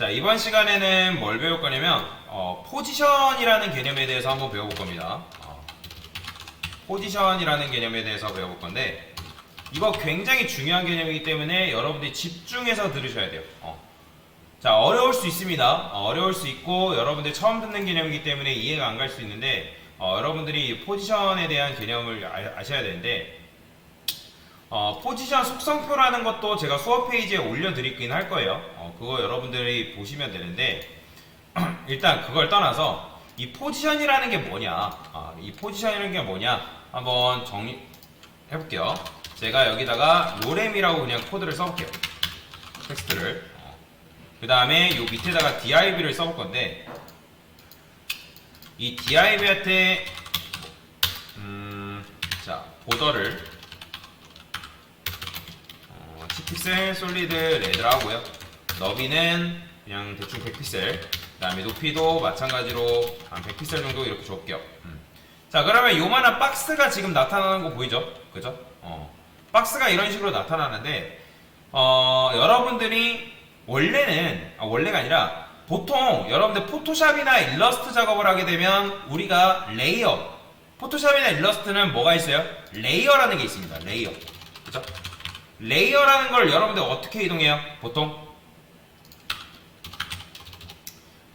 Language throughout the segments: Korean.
자, 이번 시간에는 뭘 배울 거냐면 포지션이라는 개념에 대해서 한번 배워볼 겁니다. 포지션이라는 개념에 대해서 배워볼 건데 이거 굉장히 중요한 개념이기 때문에 여러분들이 집중해서 들으셔야 돼요. 자, 어려울 수 있습니다. 어려울 수 있고 여러분들이 처음 듣는 개념이기 때문에 이해가 안 갈 수 있는데 여러분들이 포지션에 대한 개념을 아셔야 되는데 포지션 속성표라는 것도 제가 수업 페이지에 올려드리긴 할 거예요. 그거 여러분들이 보시면 되는데 일단 그걸 떠나서 이 포지션이라는 게 뭐냐, 이 포지션이라는 게 뭐냐 한번 정리해볼게요. 제가 여기다가 로렘이라고 그냥 코드를 써볼게요. 텍스트를. 그 다음에 요 밑에다가 div를 써볼 건데 이 div한테 자, 보더를 10픽셀 솔리드 레드로 하고요. 너비는 그냥 대충 100픽셀. 그 다음에 높이도 마찬가지로 한 100픽셀 정도 이렇게 줘볼게요. 자, 그러면 요만한 박스가 지금 나타나는 거 보이죠? 그죠? 박스가 이런 식으로 나타나는데 여러분들이 원래가 아니라 보통 여러분들 포토샵이나 일러스트 작업을 하게 되면 우리가 레이어, 포토샵이나 일러스트는 뭐가 있어요? 레이어라는 게 있습니다. 레이어. 그죠? 레이어라는 걸 여러분들 어떻게 이동해요? 보통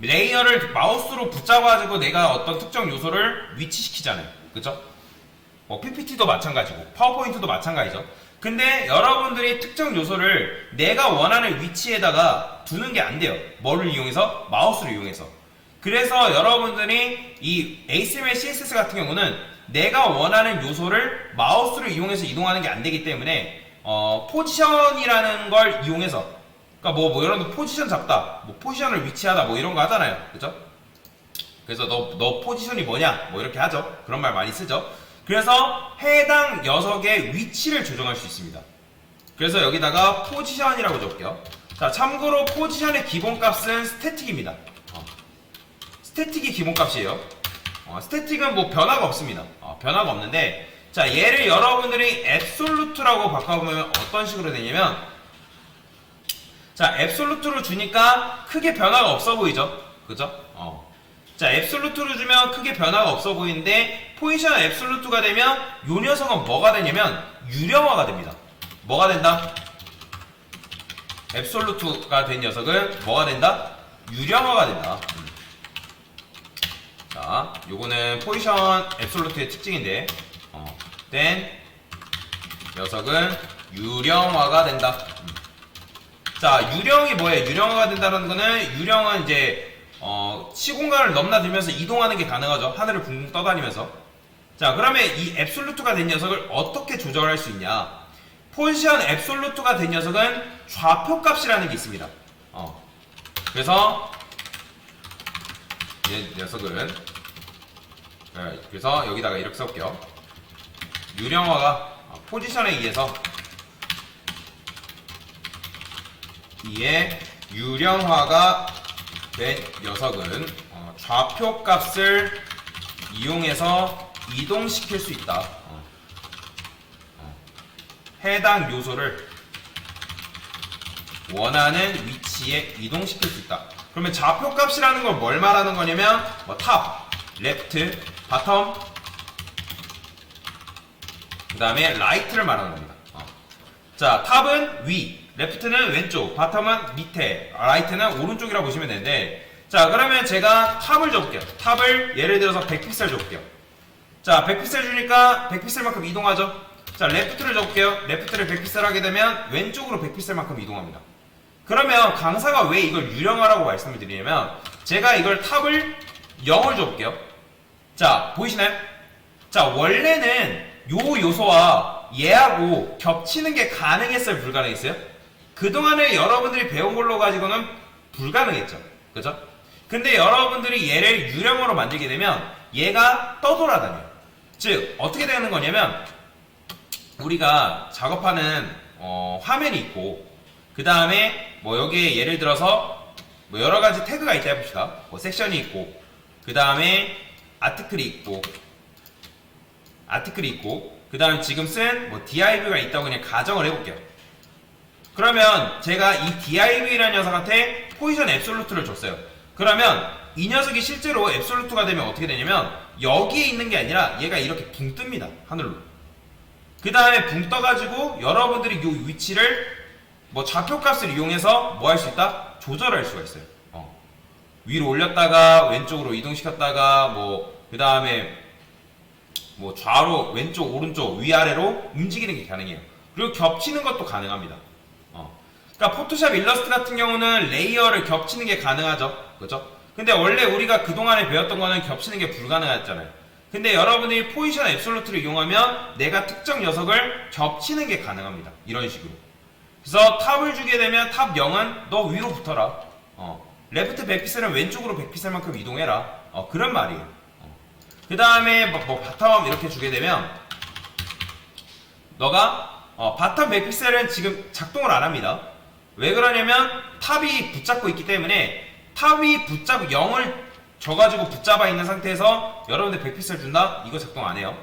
레이어를 마우스로 붙잡아가지고 내가 어떤 특정 요소를 위치시키잖아요. 그죠? PPT도 마찬가지고 파워포인트도 마찬가지죠. 근데 여러분들이 특정 요소를 내가 원하는 위치에다가 두는 게 안 돼요. 뭐를 이용해서? 마우스를 이용해서. 그래서 여러분들이 이 HTML, CSS 같은 경우는 내가 원하는 요소를 마우스를 이용해서 이동하는 게 안 되기 때문에 포지션이라는 걸 이용해서, 그러니까 뭐 여러분들 포지션 잡다, 뭐 포지션을 위치하다, 뭐 이런 거 하잖아요. 그죠? 그래서 너 포지션이 뭐냐? 뭐 이렇게 하죠. 그런 말 많이 쓰죠. 그래서 해당 녀석의 위치를 조정할 수 있습니다. 그래서 여기다가 포지션이라고 적을게요. 자, 참고로 포지션의 기본값은 스태틱입니다. 스태틱이 기본값이에요. 스태틱은 뭐 변화가 없습니다. 변화가 없는데, 자, 얘를 여러분들이 앱솔루트라고 바꿔보면 어떤 식으로 되냐면, 자, 앱솔루트로 주니까 크게 변화가 없어 보이죠? 그죠? 자, 앱솔루트로 주면 크게 변화가 없어 보이는데 포지션 앱솔루트가 되면 요 녀석은 뭐가 되냐면 유령화가 됩니다. 뭐가 된다? 앱솔루트가 된 녀석은 뭐가 된다? 유령화가 된다. 자, 요거는 포지션 앱솔루트의 특징인데 된 녀석은 유령화가 된다. 자, 유령이 뭐예요? 유령화가 된다는 거는 유령은 이제 시공간을 넘나들면서 이동하는 게 가능하죠. 하늘을 붕붕 떠다니면서. 자, 그러면 이 앱솔루트가 된 녀석을 어떻게 조절할 수 있냐? 포지션 앱솔루트가 된 녀석은 좌표값이라는 게 있습니다. 그래서 이 녀석은 그래서 여기다가 이렇게 써볼게요. 유령화가 포지션에 의해서 이에 유령화가 된 녀석은 좌표값을 이용해서 이동시킬 수 있다. 해당 요소를 원하는 위치에 이동시킬 수 있다. 그러면 좌표값이라는 걸 뭘 말하는 거냐면 뭐 탑, 레프트, 바텀, 그 다음에 라이트를 말하는 겁니다. 자, 탑은 위, 레프트는 왼쪽, 바텀은 밑에, 라이트는 오른쪽이라고 보시면 되는데, 자, 그러면 제가 탑을 줘볼게요. 탑을 예를 들어서 100픽셀 줘볼게요. 자, 100픽셀 주니까 100픽셀만큼 이동하죠. 자, 레프트를 줘볼게요. 레프트를 100픽셀 하게 되면 왼쪽으로 100픽셀만큼 이동합니다. 그러면 강사가 왜 이걸 유령화라고 말씀을 드리냐면 제가 이걸 탑을 0을 줘볼게요. 자, 보이시나요? 자, 원래는 요 요소와 얘하고 겹치는 게 가능했어요? 불가능했어요? 그동안에 여러분들이 배운 걸로 가지고는 불가능했죠. 그죠? 근데 여러분들이 얘를 유령화로 만들게 되면 얘가 떠돌아다녀요. 즉, 어떻게 되는 거냐면 우리가 작업하는 화면이 있고 그 다음에 뭐 여기에 예를 들어서 뭐 여러 가지 태그가 있다 해봅시다. 뭐 섹션이 있고 그 다음에 아티클이 있고 그 다음에 지금 쓴 뭐 div가 있다고 그냥 가정을 해볼게요. 그러면 제가 이 div라는 녀석한테 포지션 앱솔루트를 줬어요. 그러면 이 녀석이 실제로 앱솔루트가 되면 어떻게 되냐면 여기에 있는 게 아니라 얘가 이렇게 붕 뜹니다. 하늘로. 그 다음에 붕 떠가지고 여러분들이 이 위치를 뭐 좌표값을 이용해서 뭐 할 수 있다? 조절할 수가 있어요. 위로 올렸다가 왼쪽으로 이동시켰다가 뭐 그 다음에 뭐 좌로 왼쪽 오른쪽 위아래로 움직이는 게 가능해요. 그리고 겹치는 것도 가능합니다. 그러니까 포토샵 일러스트 같은 경우는 레이어를 겹치는 게 가능하죠. 그죠? 근데 원래 우리가 그동안에 배웠던 거는 겹치는 게 불가능했잖아요. 근데 여러분들이 포지션 앱솔루트를 이용하면 내가 특정 녀석을 겹치는 게 가능합니다. 이런 식으로. 그래서 탑을 주게 되면 탑 0은 너 위로 붙어라. 레프트 100픽셀은 왼쪽으로 100픽셀만큼 이동해라. 그런 말이에요. 그 다음에 뭐 바텀 이렇게 주게 되면 너가 바텀 100픽셀은 지금 작동을 안 합니다. 왜 그러냐면 탑이 붙잡고 있기 때문에 탑이 0을 줘가지고 붙잡아 있는 상태에서 여러분들 100픽셀 준다? 이거 작동 안 해요.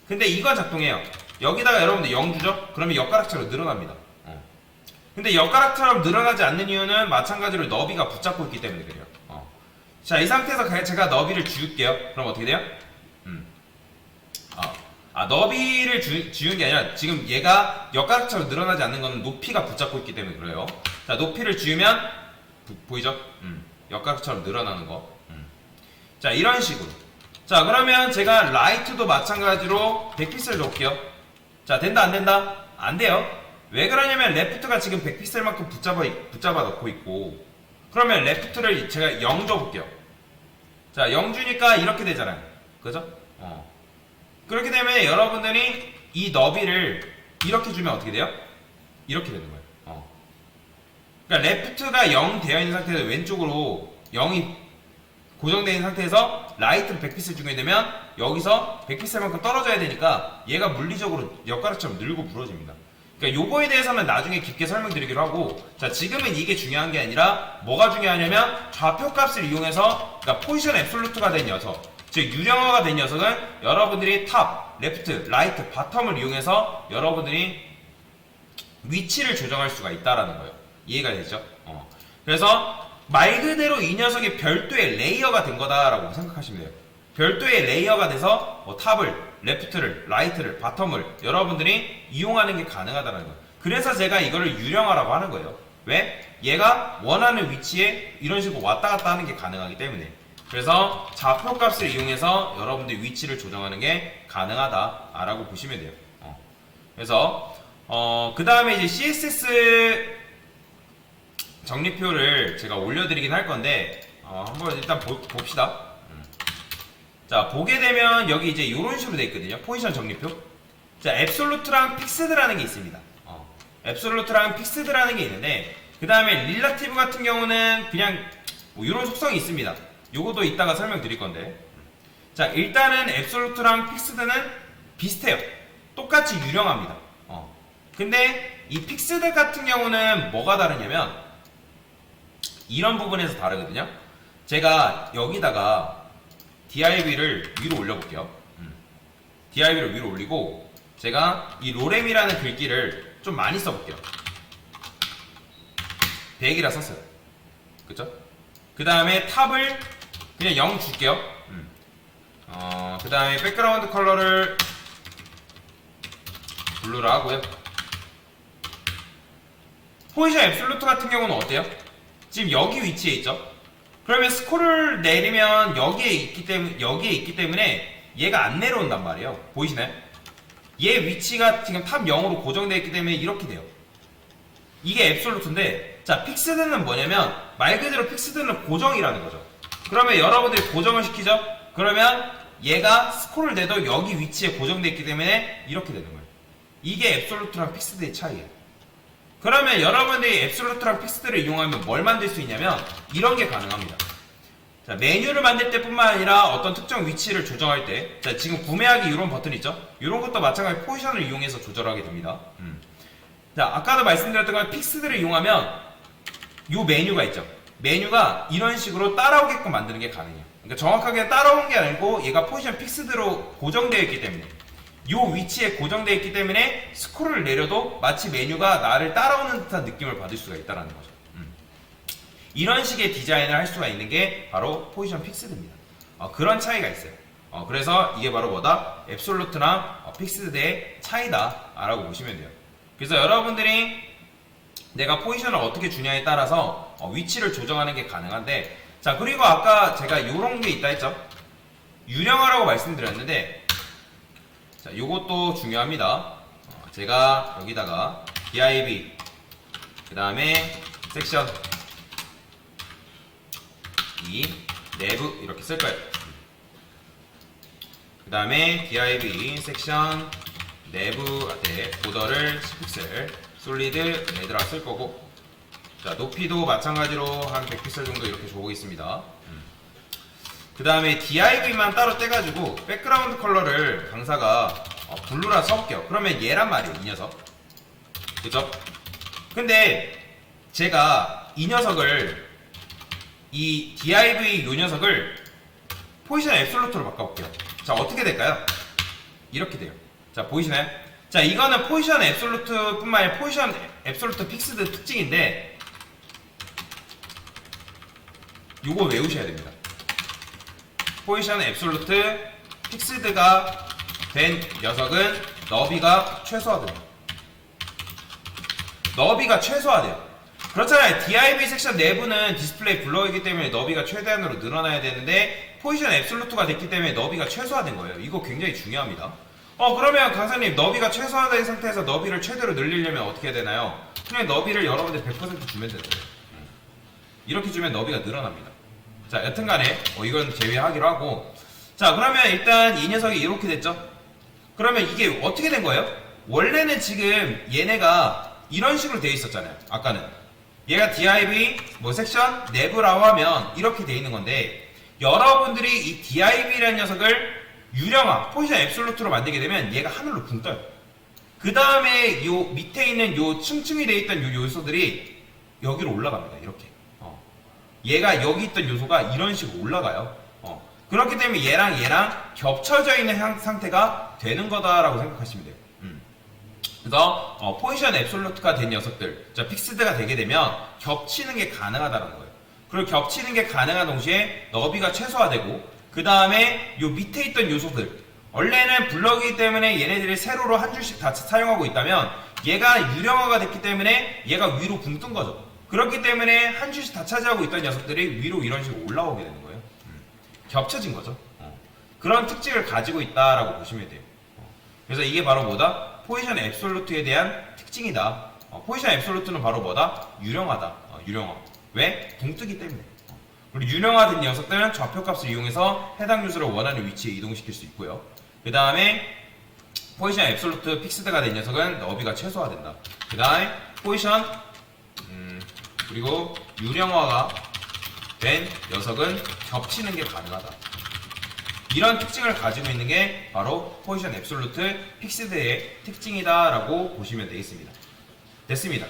근데 이건 작동해요. 여기다가 여러분들 0 주죠? 그러면 엿가락처럼 늘어납니다. 근데 엿가락처럼 늘어나지 않는 이유는 마찬가지로 너비가 붙잡고 있기 때문에 그래요. 자, 이 상태에서 제가 너비를 지울게요. 그럼 어떻게 돼요? 너비를 지운 게 아니라 지금 얘가 엿가락처럼 늘어나지 않는 거는 높이가 붙잡고 있기 때문에 그래요. 자, 높이를 지우면 보이죠? 엿가락처럼 늘어나는 거. 자, 이런 식으로. 자, 그러면 제가 라이트도 마찬가지로 100픽셀 넣을게요. 자, 된다 안 된다? 안 돼요. 왜 그러냐면 레프트가 지금 100픽셀만큼 붙잡아 넣고 있고, 그러면 레프트를 제가 0 줘볼게요. 자, 0 주니까 이렇게 되잖아요. 그죠? 그렇게 되면 여러분들이 이 너비를 이렇게 주면 어떻게 돼요? 이렇게 되는 거예요. 그러니까 레프트가 0 되어 있는 상태에서 왼쪽으로 0이 고정되어 있는 상태에서 라이트를 100픽셀 주게 되면 여기서 100픽셀만큼 떨어져야 되니까 얘가 물리적으로 엿가락처럼 늘고 부러집니다. 그러니까 요거에 대해서는 나중에 깊게 설명드리기로 하고, 자, 지금은 이게 중요한 게 아니라 뭐가 중요하냐면 좌표값을 이용해서, 그러니까 포지션 앱솔루트가 된 녀석, 즉 유령화가 된 녀석은 여러분들이 탑, 레프트, 라이트, 바텀을 이용해서 여러분들이 위치를 조정할 수가 있다라는 거예요. 이해가 되죠? 그래서 말 그대로 이 녀석이 별도의 레이어가 된 거다라고 생각하시면 돼요. 별도의 레이어가 돼서 탑을, 레프트를, 라이트를, 바텀을 여러분들이 이용하는 게 가능하다는 거예요. 그래서 제가 이거를 유령화라고 하는 거예요. 왜? 얘가 원하는 위치에 이런 식으로 왔다 갔다 하는 게 가능하기 때문에. 그래서 좌표값을 이용해서 여러분들 위치를 조정하는 게 가능하다라고 보시면 돼요. 그래서 그 다음에 이제 CSS 정리표를 제가 올려드리긴 할 건데 한번 일단 봅시다. 자, 보게 되면 여기 이제 이런 식으로 돼 있거든요. 포지션 정리표. 자, 앱솔루트랑 픽스드라는 게 있습니다. 앱솔루트랑 픽스드라는 게 있는데, 그 다음에 릴라티브 같은 경우는 그냥 뭐 이런 속성이 있습니다. 요것도 이따가 설명드릴 건데. 자, 일단은 앱솔루트랑 픽스드는 비슷해요. 똑같이 유령합니다. 근데 이 픽스드 같은 경우는 뭐가 다르냐면 이런 부분에서 다르거든요. 제가 여기다가 DIB를 위로 올려볼게요. DIB를 위로 올리고 제가 이 로렘이라는 글귀를 좀 많이 써볼게요. 100이라 썼어요. 그쵸? 그 다음에 탑을 그냥 0 줄게요. 그 다음에 백그라운드 컬러를 블루로 하고요. 포지션 앱솔루트 같은 경우는 어때요? 지금 여기 위치에 있죠? 그러면 스크롤을 내리면 여기에 있기 때문에 얘가 안 내려온단 말이에요. 보이시나요? 얘 위치가 지금 탑 0으로 고정되어 있기 때문에 이렇게 돼요. 이게 앱솔루트인데, 자, 픽스드는 뭐냐면 말 그대로 픽스드는 고정이라는 거죠. 그러면 여러분들이 고정을 시키죠? 그러면 얘가 스크롤을 내도 여기 위치에 고정되어 있기 때문에 이렇게 되는 거예요. 이게 앱솔루트랑 픽스드의 차이예요. 그러면 여러분들이 앱솔루트랑 픽스드를 이용하면 뭘 만들 수 있냐면 이런 게 가능합니다. 자, 메뉴를 만들 때뿐만 아니라 어떤 특정 위치를 조정할 때, 자, 지금 구매하기 이런 버튼 있죠? 이런 것도 마찬가지 포지션을 이용해서 조절하게 됩니다. 자, 아까도 말씀드렸던 건 픽스드를 이용하면 요 메뉴가 있죠? 메뉴가 이런 식으로 따라오게끔 만드는 게 가능해요. 그러니까 정확하게 따라온 게 아니고 얘가 포지션 픽스드로 고정되어 있기 때문에, 요 위치에 고정되어 있기 때문에 스크롤을 내려도 마치 메뉴가 나를 따라오는 듯한 느낌을 받을 수가 있다는 거죠. 이런 식의 디자인을 할 수가 있는 게 바로 포지션 픽스드입니다. 그런 차이가 있어요. 그래서 이게 바로 뭐다? 앱솔루트랑 픽스드의 차이다라고 보시면 돼요. 그래서 여러분들이 내가 포지션을 어떻게 주냐에 따라서 위치를 조정하는 게 가능한데, 자, 그리고 아까 제가 이런 게 있다 했죠? 유령화라고 말씀드렸는데, 자, 요것도 중요합니다. 제가 여기다가 div, 그 다음에 섹션, 이 내부 이렇게 쓸 거예요. 그 다음에 div 섹션 내부 앞에 보더를 10픽셀, 솔리드 레드라 쓸 거고, 자, 높이도 마찬가지로 한 100픽셀 정도 이렇게 줘보겠습니다. 그 다음에 div만 따로 떼가지고 백그라운드 컬러를 강사가 블루라 써볼게요. 그러면 얘란 말이에요, 이 녀석. 그죠? 근데 제가 이 녀석을, 이 div 요 녀석을 포지션 앱솔루트로 바꿔볼게요. 자, 어떻게 될까요? 이렇게 돼요. 자, 보이시나요? 자, 이거는 포지션 앱솔루트 뿐만 아니라 포지션 앱솔루트 픽스드 특징인데, 요거 외우셔야 됩니다. 포지션 앱솔루트 픽스드가 된 녀석은 너비가 최소화돼요. 너비가 최소화돼요. 그렇잖아요. div 섹션 내부는 디스플레이 블러이기 때문에 너비가 최대한으로 늘어나야 되는데, 포지션 앱솔루트가 됐기 때문에 너비가 최소화된 거예요. 이거 굉장히 중요합니다. 그러면 강사님, 너비가 최소화된 상태에서 너비를 최대로 늘리려면 어떻게 해야 되나요? 그냥 너비를 여러분들 100% 주면 되는 거예요. 이렇게 주면 너비가 늘어납니다. 자, 여튼간에 이건 제외하기로 하고, 자, 그러면 일단 이 녀석이 이렇게 됐죠? 그러면 이게 어떻게 된 거예요? 원래는 지금 얘네가 이런 식으로 되어 있었잖아요. 아까는 얘가 div 뭐 섹션 내부라고 하면 이렇게 되어 있는 건데, 여러분들이 이 div라는 녀석을 유령화 포지션 앱솔루트로 만들게 되면 얘가 하늘로 붕 떠요. 그 다음에 요 밑에 있는 요 층층이 되어 있던 요 요소들이 여기로 올라갑니다. 이렇게 얘가 여기 있던 요소가 이런 식으로 올라가요. 그렇기 때문에 얘랑 겹쳐져 있는 상태가 되는 거다라고 생각하시면 돼요. 그래서 포지션 앱솔루트가 된 녀석들, 자, 픽스드가 되게 되면 겹치는 게 가능하다는 거예요. 그리고 겹치는 게 가능한 동시에 너비가 최소화되고, 그 다음에 요 밑에 있던 요소들, 원래는 블럭이기 때문에 얘네들이 세로로 한 줄씩 다 사용하고 있다면, 얘가 유령화가 됐기 때문에 얘가 위로 붕 뜬 거죠. 그렇기 때문에 한 줄씩 다 차지하고 있던 녀석들이 위로 이런 식으로 올라오게 되는 거예요. 겹쳐진 거죠. 그런 특징을 가지고 있다라고 보시면 돼요. 그래서 이게 바로 뭐다? 포지션 앱솔루트에 대한 특징이다. 포지션 앱솔루트는 바로 뭐다? 유령화다. 유령화. 왜? 붕 뜨기 때문에. 그리고 유령화된 녀석들은 좌표값을 이용해서 해당 요소를 원하는 위치에 이동시킬 수 있고요. 그 다음에 포지션 앱솔루트 픽스드가 된 녀석은 너비가 최소화된다. 그 다음에 포지션 그리고 유령화가 된 녀석은 겹치는 게 가능하다. 이런 특징을 가지고 있는 게 바로 포지션 앱솔루트 픽스드의 특징이다 라고 보시면 되겠습니다. 됐습니다.